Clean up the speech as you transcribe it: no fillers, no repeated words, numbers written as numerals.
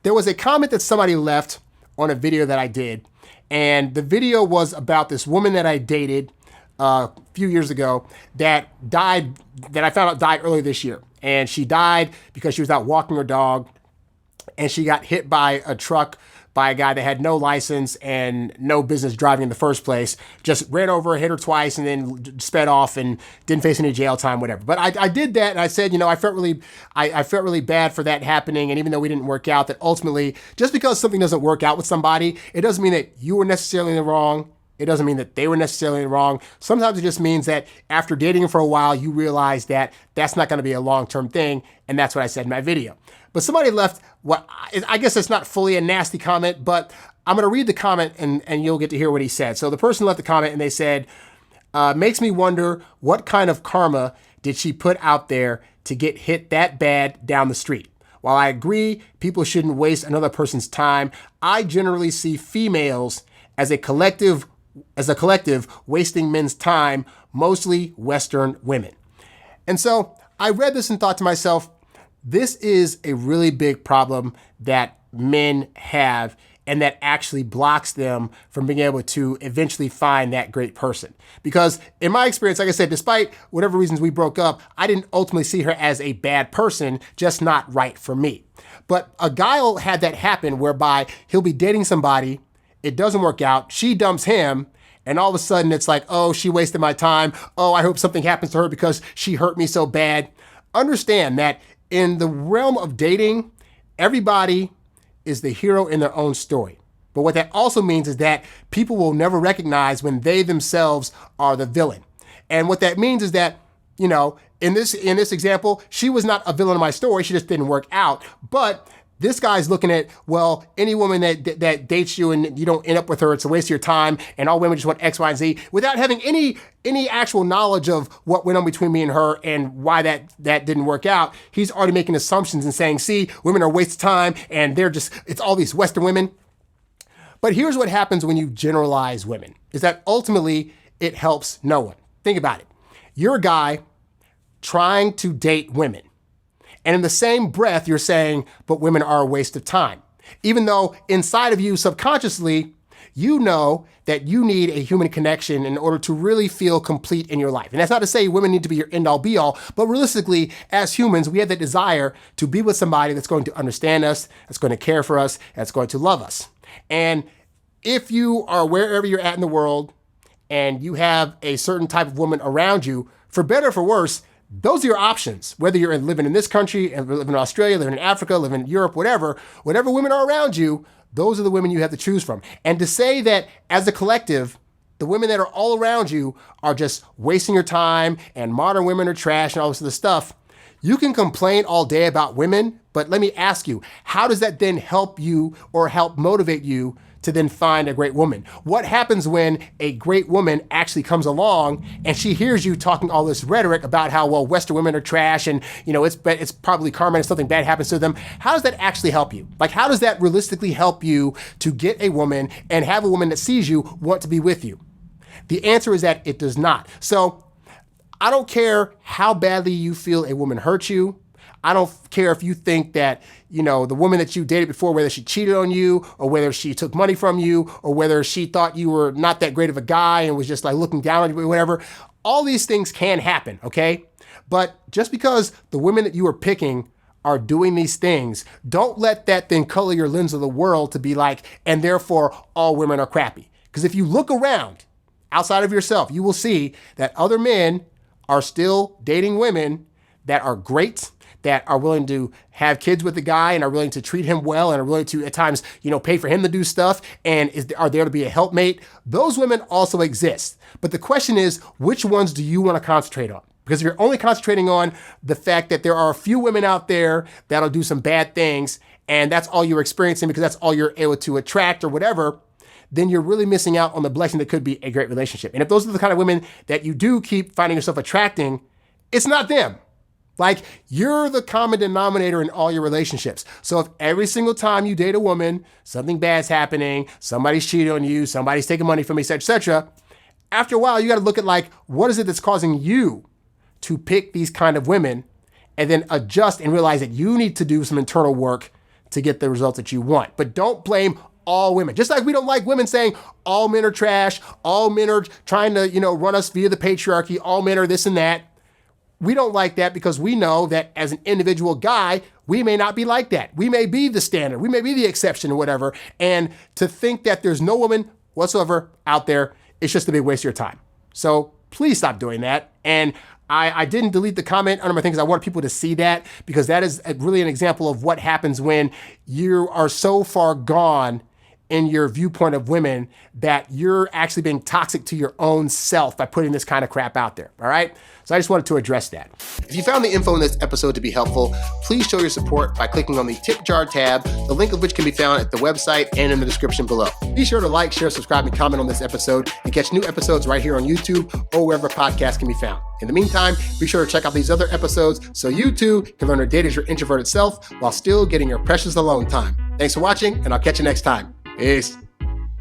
there was a comment that somebody left on a video that I did. And the video was about this woman that I dated a few years ago that died, that I found out died earlier this year. And she died because she was out walking her dog and she got hit by a truck by a guy that had no license and no business driving in the first place. Just ran over her, hit her twice, and then sped off and didn't face any jail time, whatever. But I did that, and I said, I felt really bad for that happening. And even though we didn't work out, that ultimately, just because something doesn't work out with somebody, it doesn't mean that you were necessarily in the wrong. It doesn't mean that they were necessarily wrong. Sometimes it just means that after dating for a while, you realize that that's not going to be a long-term thing. And that's what I said in my video. But somebody left what I guess it's not fully a nasty comment, but I'm going to read the comment and you'll get to hear what he said. So the person left the comment and they said, makes me wonder what kind of karma did she put out there to get hit that bad down the street? While I agree people shouldn't waste another person's time, I generally see females as a collective wasting men's time, mostly Western women. And so I read this and thought to myself, this is a really big problem that men have and that actually blocks them from being able to eventually find that great person. Because in my experience, like I said, despite whatever reasons we broke up, I didn't ultimately see her as a bad person, just not right for me. But a guy will have that happen whereby he'll be dating somebody, it doesn't work out, she dumps him, and all of a sudden it's like, oh, she wasted my time. Oh, I hope something happens to her because she hurt me so bad. Understand that in the realm of dating, everybody is the hero in their own story. But what that also means is that people will never recognize when they themselves are the villain. And what that means is that, in this example, she was not a villain in my story. She just didn't work out. But this guy's looking at, well, any woman that dates you and you don't end up with her, it's a waste of your time, and all women just want X, Y, and Z, without having any actual knowledge of what went on between me and her and why that didn't work out. He's already making assumptions and saying, see, women are a waste of time, and it's all these Western women. But here's what happens when you generalize women, is that ultimately it helps no one. Think about it. You're a guy trying to date women. And in the same breath, you're saying, but women are a waste of time. Even though inside of you, subconsciously, you know that you need a human connection in order to really feel complete in your life. And that's not to say women need to be your end-all be-all, but realistically, as humans, we have the desire to be with somebody that's going to understand us, that's going to care for us, that's going to love us. And if you are wherever you're at in the world and you have a certain type of woman around you, for better or for worse, those are your options. Whether you're living in this country, living in Australia, living in Africa, living in Europe, whatever women are around you, those are the women you have to choose from. And to say that as a collective, the women that are all around you are just wasting your time and modern women are trash and all this other stuff, you can complain all day about women, but let me ask you, how does that then help you or help motivate you to then find a great woman? What happens when a great woman actually comes along and she hears you talking all this rhetoric about how, well, Western women are trash and, it's probably karma and something bad happens to them? How does that actually help you? Like, how does that realistically help you to get a woman and have a woman that sees you want to be with you? The answer is that it does not. So I don't care how badly you feel a woman hurt you. I don't care if you think that, the woman that you dated before, whether she cheated on you or whether she took money from you or whether she thought you were not that great of a guy and was just like looking down on you or whatever. All these things can happen, okay? But just because the women that you are picking are doing these things, don't let that then color your lens of the world to be like, and therefore all women are crappy. Because if you look around outside of yourself, you will see that other men are still dating women that are great, that are willing to have kids with the guy and are willing to treat him well and are willing to, at times, pay for him to do stuff and are there to be a helpmate. Those women also exist. But the question is, which ones do you want to concentrate on? Because if you're only concentrating on the fact that there are a few women out there that'll do some bad things and that's all you're experiencing because that's all you're able to attract or whatever, then you're really missing out on the blessing that could be a great relationship. And if those are the kind of women that you do keep finding yourself attracting, it's not them. Like, you're the common denominator in all your relationships. So if every single time you date a woman, something bad's happening, somebody's cheating on you, somebody's taking money from you, et cetera, after a while, you got to look at what is it that's causing you to pick these kind of women and then adjust and realize that you need to do some internal work to get the results that you want. But don't blame all women. Just like we don't like women saying all men are trash, all men are trying to, run us via the patriarchy, all men are this and that. We don't like that because we know that as an individual guy, we may not be like that. We may be the standard. We may be the exception or whatever. And to think that there's no woman whatsoever out there, it's just a big waste of your time. So please stop doing that. And I didn't delete the comment under my thing because I want people to see that, because that is really an example of what happens when you are so far gone in your viewpoint of women that you're actually being toxic to your own self by putting this kind of crap out there. All right. So I just wanted to address that. If you found the info in this episode to be helpful, please show your support by clicking on the tip jar tab, the link of which can be found at the website and in the description below. Be sure to like, share, subscribe, and comment on this episode, and catch new episodes right here on YouTube or wherever podcasts can be found. In the meantime, be sure to check out these other episodes so you too can learn to date as your introverted self while still getting your precious alone time. Thanks for watching, and I'll catch you next time. Peace.